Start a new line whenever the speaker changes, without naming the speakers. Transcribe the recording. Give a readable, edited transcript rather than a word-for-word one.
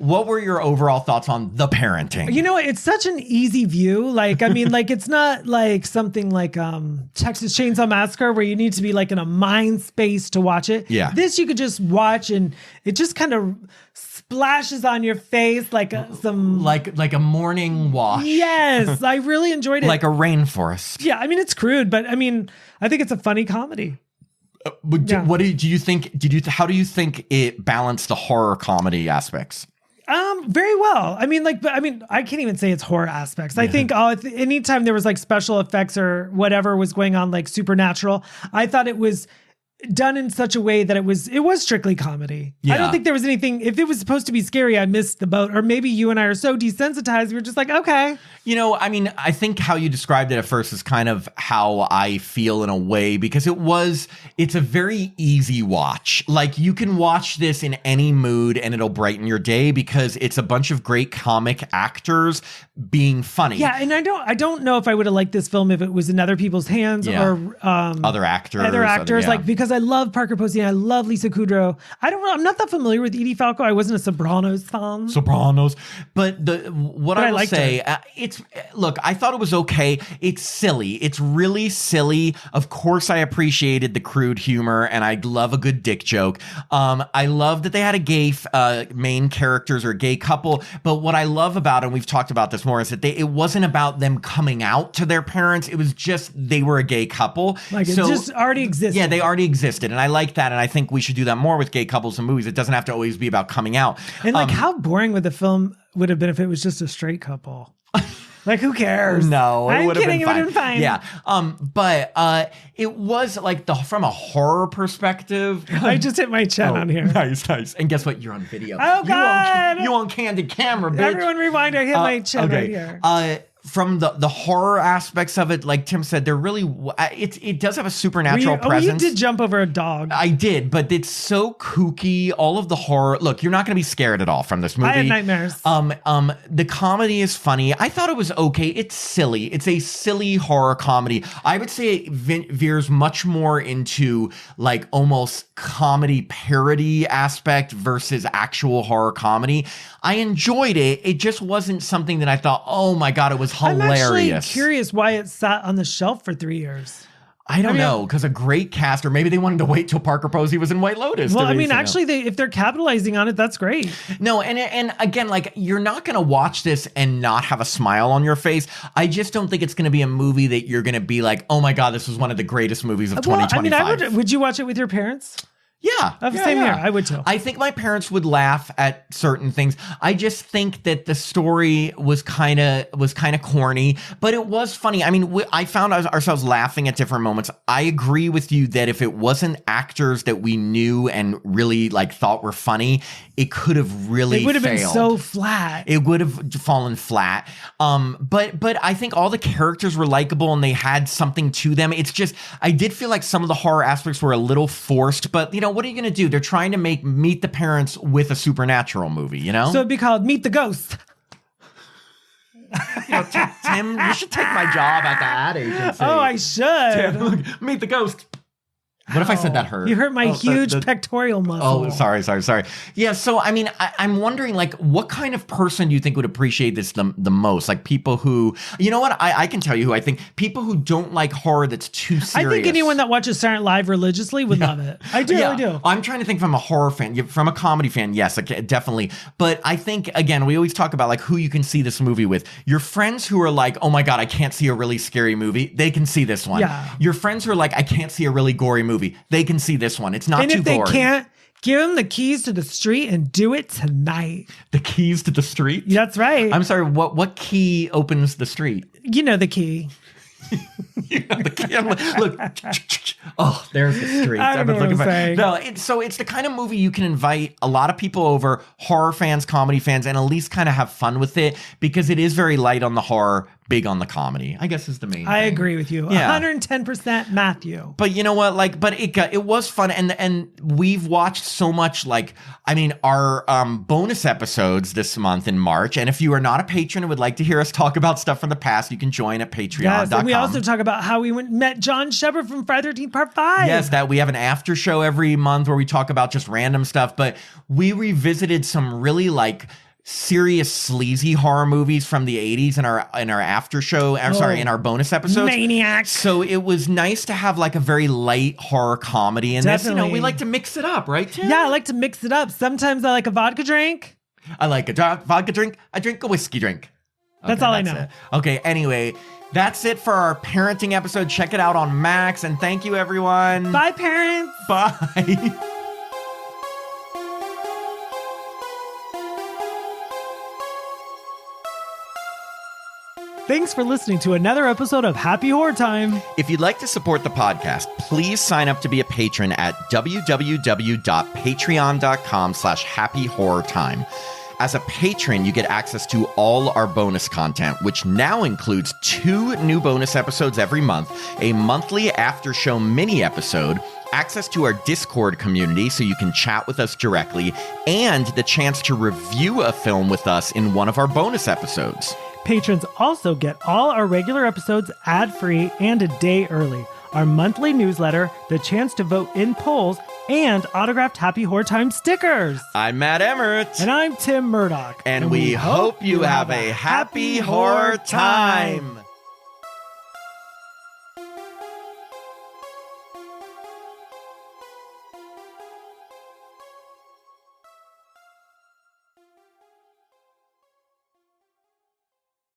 what were your overall thoughts on The Parenting?
You know, it's such an easy view. Like, I mean, like, it's not like something like Texas Chainsaw Massacre where you need to be like in a mind space to watch it.
Yeah.
This you could just watch and it just kind of splashes on your face like some...
Like a morning wash.
Yes, I really enjoyed it.
Like a rainforest.
Yeah, I mean, it's crude, but I mean, I think it's a funny comedy.
What do you think? How do you think it balanced the horror comedy aspects?
Very well. I mean, I can't even say it's horror aspects. I think anytime there was like special effects or whatever was going on, like supernatural, I thought it was done in such a way that it was strictly comedy.
Yeah.
I don't think there was anything, if it was supposed to be scary, I missed the boat. Or maybe you and I are so desensitized, we're just like, okay.
You know, I mean, I think how you described it at first is kind of how I feel in a way, because it's a very easy watch. Like, you can watch this in any mood and it'll brighten your day because it's a bunch of great comic actors being funny.
Yeah, and I don't know if I would have liked this film if it was in other people's hands or
other actors.
Like, because I love Parker Posey and I love Lisa Kudrow. I'm not that familiar with Edie Falco. I wasn't a Sopranos fan.
But I will say, look, I thought it was okay. It's silly. It's really silly. Of course, I appreciated the crude humor and I love a good dick joke. I love that they had a gay main characters or a gay couple. But what I love about it, and we've talked about this more, is that it wasn't about them coming out to their parents. It was just they were a gay couple.
Like, it just already existed.
Yeah, they already existed. And I like that. And I think we should do that more with gay couples in movies. It doesn't have to always be about coming out.
And like, how boring would the film would have been if it was just a straight couple? Like, who cares?
No, it would have been fine.
It would have been fine.
Yeah. But it was like from a horror perspective.
I just hit my chin on here.
Nice. And guess what? You're on video.
Oh, God.
You on candid camera, bitch.
Everyone rewind. I hit my chin right here.
From the horror aspects of it, like Tim said, they're really, it does have a supernatural presence.
You did jump over a dog.
I did, but it's so kooky. All of the horror. Look, you're not going to be scared at all from this movie.
I had nightmares.
The comedy is funny. I thought it was okay. It's silly. It's a silly horror comedy. I would say it veers much more into like almost comedy parody aspect versus actual horror comedy. I enjoyed it. It just wasn't something that I thought, oh my God, it was hilarious.
I'm actually curious why it sat on the shelf for 3 years.
I don't know, because a great cast, or maybe they wanted to wait till Parker Posey was in White Lotus.
Well, I mean, actually, if they're capitalizing on it, that's great.
No, and again, like, you're not going to watch this and not have a smile on your face. I just don't think it's going to be a movie that you're going to be like, oh my God, this was one of the greatest movies of 2025.
I mean, would you watch it with your parents?
Yeah.
Same here. I would too.
I think my parents would laugh at certain things. I just think that the story was kind of corny, but it was funny. I mean, I found ourselves laughing at different moments. I agree with you that if it wasn't actors that we knew and really like thought were funny, it could have really
It would have been
failed.
so flat.
It would have fallen flat. But I think all the characters were likable and they had something to them. It's just, I did feel like some of the horror aspects were a little forced, but you know, what are you going to do? They're trying to make Meet the Parents with a supernatural movie, you know?
So it'd be called Meet the Ghost.
You know, Tim, you should take my job at the ad agency.
Oh, I should.
Tim, look, Meet the Ghost. What if I said that hurt?
You hurt my huge pectoral muscle.
Oh, sorry. Yeah, so I mean, I'm wondering, like, what kind of person do you think would appreciate this the most? Like, people who, you know what? I can tell you who I think. People who don't like horror that's too serious.
I think anyone that watches Saturday Night Live religiously would love it. I do.
I'm trying to think from a horror fan. From a comedy fan, yes, definitely. But I think, again, we always talk about, like, who you can see this movie with. Your friends who are like, oh my God, I can't see a really scary movie. They can see this one.
Yeah.
Your friends who are like, I can't see a really gory movie. They can see this one. It's not too gory.
And if they can't, give them the keys to the street and do it tonight.
The keys to the street?
That's right.
I'm sorry, what key opens the street?
You know the key.
You know the key. Look. Oh, there's the street.
I don't know what I'm saying.
No, it's the kind of movie you can invite a lot of people over, horror fans, comedy fans, and at least kind of have fun with it, because it is very light on the horror, big on the comedy, I guess, is the main thing.
I agree with you.
Yeah.
110% Matthew.
But you know what? Like, but it was fun, and we've watched so much. Like, I mean, our bonus episodes this month in March. And if you are not a patron and would like to hear us talk about stuff from the past, you can join at Patreon.com.
Yes, and we also talk about how we met John Shepard from Friday the 13th Part 5.
Yes, that we have an after show every month where we talk about just random stuff. But we revisited some really like serious sleazy horror movies from the 80s in our after show. I'm sorry, in our bonus episodes.
Maniacs.
So it was nice to have like a very light horror comedy in this. You know, we like to mix it up, right, Tim?
Yeah, I like to mix it up. Sometimes I like a vodka drink.
I like a vodka drink. I drink a whiskey drink.
That's all I know.
Okay, anyway, that's it for our parenting episode. Check it out on Max, and thank you, everyone.
Bye, parents.
Bye.
Thanks for listening to another episode of Happy Horror Time.
If you'd like to support the podcast, please sign up to be a patron at www.patreon.com/happyhorrortime. As a patron, you get access to all our bonus content, which now includes 2 new bonus episodes every month, a monthly after show mini episode, access to our Discord community so you can chat with us directly, and the chance to review a film with us in one of our bonus episodes.
Patrons also get all our regular episodes ad-free and a day early, our monthly newsletter, the chance to vote in polls, and autographed Happy Horror Time stickers.
I'm Matt Emmert.
And I'm Tim Murdoch.
And we hope you have a happy horror time.